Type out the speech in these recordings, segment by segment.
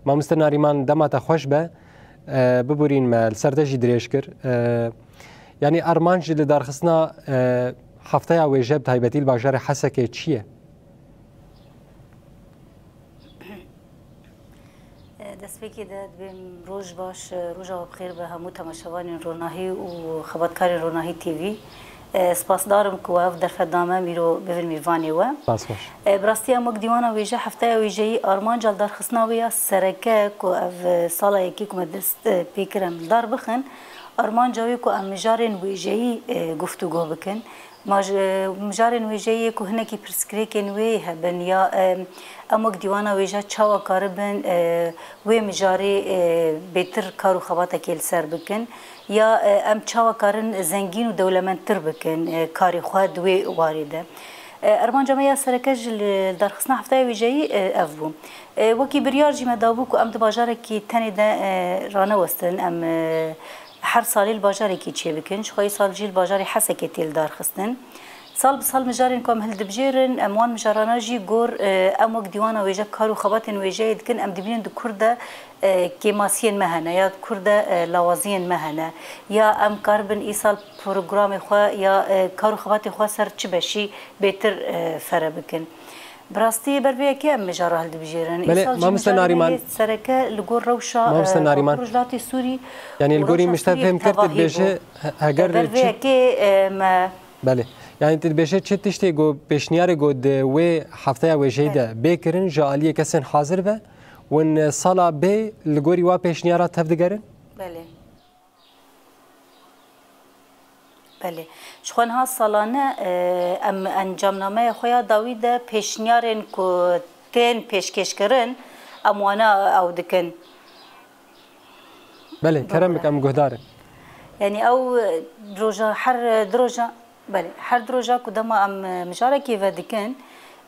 مامۆستا ناریمان دەماتە خۆش بە ببورین سەردەژی درێژ کرد یعنی ئەرمانجی لە دارخستنا هەفتەیە وێژە تایبەتی باژارە حەسەکێ چییە؟ دەستپێکی دەبێن ڕۆژ باش ڕۆژەوە بخێر بە هەموو تەماشەوانی ڕۆناهی و خەباتکاری ڕۆناهی تیڤی سپاسدارم ku ev derfetname mîro bivin mêvanê we. Bi em wek dîwana wêje hefteya wêjeyî armanca darxistina wê ya sereke ku ev sala yekî ku me dest pê kirin dar bixin armanca wê ku em mijarên wêjeyî guftûgo bikin. Mijarên wêjeyê ku hinekî pirsgirêkên wê hebin ya em wek dîwana wêje çawa karibin wê mijarê bêtir kar û xebatekê li ser bikin ya em çawa karin zengîn û dewlemendtir bikin karê xwe di wê warê de. Ermanca me ya sereke ji darxistina hefteya wêjeyî ev bû. Wekî biryar jî me dabû ku em di bajarekî tenê de ranewestin em her salê li bajarekî çê bikin ji xwe sal jî li bajarê Hesekê tê li darxistin. Sal bi sal mijarên ku em hildibijêrin em wan mijarana jî gor em wek dîwana wêje kar û xebatên wêjeyê dikin em dibînin di kur de kêmasiyên me hene ya kur de lawaziyên me hene ya em karibin îsal programê xwe ya kar û xebatê xwe ser çi beşî bêtir fere bikin. Bi rastî ber vê yekê em mijara hildibijêrin. Îsal sereke li gor rewşa Rojhilatê Sûrî yani li gorî mişte fêm kir dibêje heger ber vê yekê me belê yani dibêje çi tiştê got pêşniyarê got di wê hefteya wêjeyî de bêkirin ji aliyê kesên hazir be ون سالا بê li gorî wa pêşniyara tev digerin? Belê. Belê. Ji xwe niha salane em encamnameya xwe ya dawî de pêşniyarên ku tên pêşkêşkirin em wana ew dikin. Belê, kerem em guhdarin. Yani ew roja her roja belê her roja ku dema em mijarekê ve dikin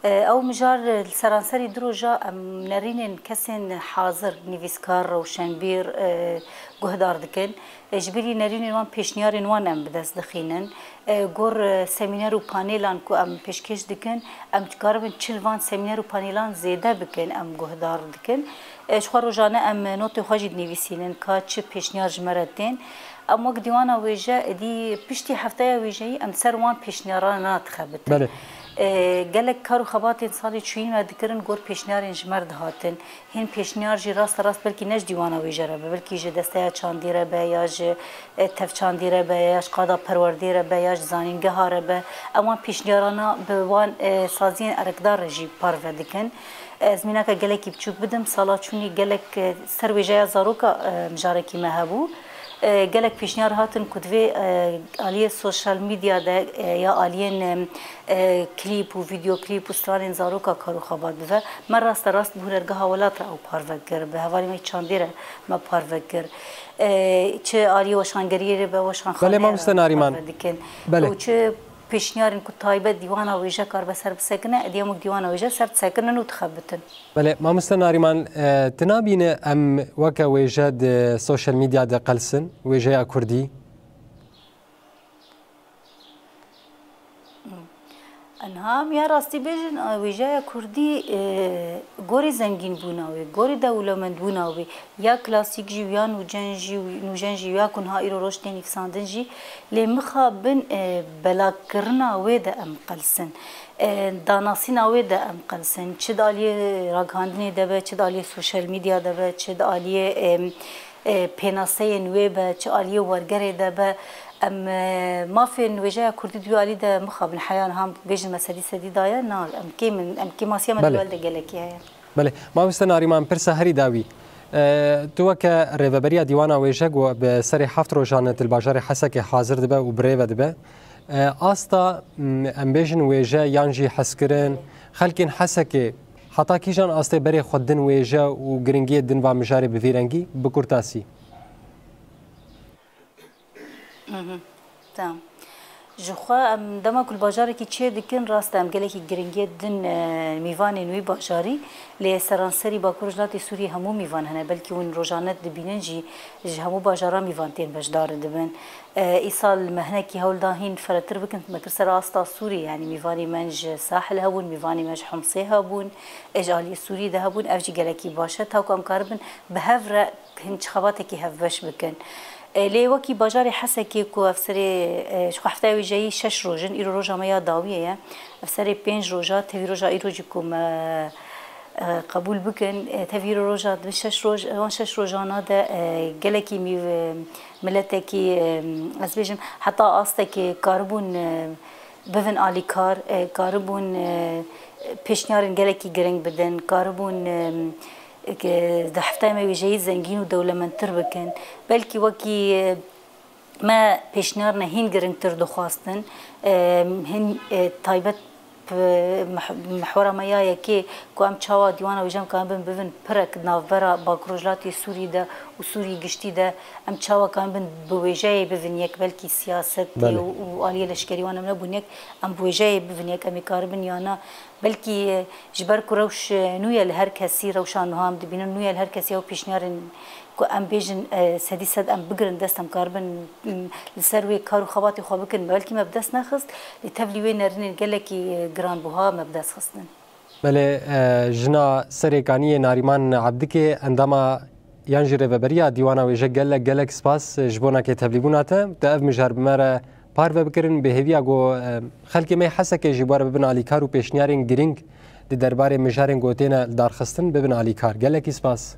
ew mijar seranserî roja em nerînên kesên hazir nivîskar rewşenbîr guhdar dikin ji birî nerînên wan pêşniyarên wan em bi dest dixînin gor semîner û panêlan ku em pêşkêş dikin em dikaribin çil van semîner û panêlan zêde bikin em guhdar dikin ji xwe rojane em notê xwe jî dinivîsînin ka çi pêşniyar ji me re tên em wek dîwana wêje êdî piştî hefteya wêjeyî em ser wan pêşniyaran nadixebitin. Gelek kar û xebatên salê çûyîn ve dikirin gor pêşniyarên ji me re dihatin. Hên pêşniyar jî rast rast belkî ne ji dîwana wêje re be belkî ji desteya çandî re be ya ji tevçandî re be ya ji qada perwerdê re be ya ji zanîngeha re be em wan pêşniyarana bi wan saziyên erekdar re jî parve dikin. Zmînaka gelekî biçûk bidim sala çûnî gelek ser wêjeya zaroka mijarekî me hebû. Gelek pêşniyar hatin ku divê aliyê sosyal medya de ya aliyên klîp û video klîp û stranên zaroka kar û xebat bive me rast rast bi hunergeha welat re ew parve kir bi hevalê me çandê re me parve kir çi aliyê weşangeriyê re be weşanxaneyê dikin û çi pêşniyarên ku taybet dîwana wêje kar be ser bisekine êdî em wek dîwana wêje ser disekinin û dixebitin. Belê mamoste Nariman tu nabîne em weke wêje di sosyal medya de qelsin wêjeya Kurdî? Enha ya rastî bêjin wêjeya Kurdî gorî zengîn bûna wê gorî dewlemend bûna wê ya klasîk jî ya nûjen jî ya ku niha îro roj tên nivîsandin jî lê mixabin belakirina wê de em qelsin. Danasîna wê de em qelsin. Çi di aliyê ragihandinê de be, çi di aliyê sosyal medya de be, çi di aliyê pênaseyên wê be, çi aliyê wergerê de be em mafên wêjeya Kurdî duî alî de mixabin heya niha bêjin me sedî daye na em kêmasiya me di de gelekî heye. Belê mamoste Nariman pirsa herî dawî tu weke rêveberiya dîwana wêje got bi serê heft rojan di bajarê Hesekê hazir dibe û birêve dibe asta em bêjin wêje yan jî hezkirin xelkên Hesekê heta kîjan astê berê xwe din wêje û giringiyê din va mijarê bi vî rengî bi kurtasî. Tamam. جخوا ام دما کل باجار کی چه دکن راست ام گله کی گرینگی دن میوان نوی باجاری لی سرانسری با کورجلات سوری همو میوان هنه بلکه اون روزانه دبینن جی همو باجارا میوان تین بجدار دبن ایصال مهنه کی هول داهین فراتر بکن مکر سر آستا سوری يعني میوانی منج ساحل هبون میوانی منج حمصه هبون اجالی سوری ده هبون افجی گله کی باشه تا کم کاربن به هفر هنچ خواته کی هفش بکن لی وکی باجار حسکی کو افسری شو هفته ویجایی 6 روزن ایرو روزا ما داویه افسری 5 روزا تفی روزا ایرو جکم قبول بکن تفی روزا 6 روز وان 6 روزانا ده گلکی می ملتکی از بیشم حتی آستکی کاربون بفن آلی کاربون پیشنیارن گلکی گرنگ بدن کاربون که دهفته ما ویژه‌ای زنگین و دولمندتر بکن بلکه وکی ما پیشنهار نهین گرنگتر دخواستن هن تایبت محور مایه که کوام چاوا دیوانه ویژم کام بن پرک نافبرا با کروجلاتی سوری ده و سوری گشتی ده ام چاوا کام بن بویژه بفن یک بلکه سیاست و آلیه لشکری وانه من بون یک ام بویژه بفن یک امی کاربن یانا بلکه جبر کروش نویل هر کسی روشان هم دبینن نویل هر کسی او پیشنهارن کو ام بیجن سدی صد ام بگرن دستم کاربن لسروی کارو خواباتی خواب بکن بلکه مبدس نخست لتبلیوی نرنین گلکی گران بوها مبدس خستن بله جنا سرکانی ناریمان عبدکی اندما یانجره ببریا دیوانا ویژه گلک سپاس جبونا که تبلیغوناته تا اف مجار بمره پار بکرن به هویا گو خلکی می حسه که جبار ببن علیکار و پیشنیارین گرینگ دی درباره مجارین گوتینا دارخستن ببن علیکار گلک سپاس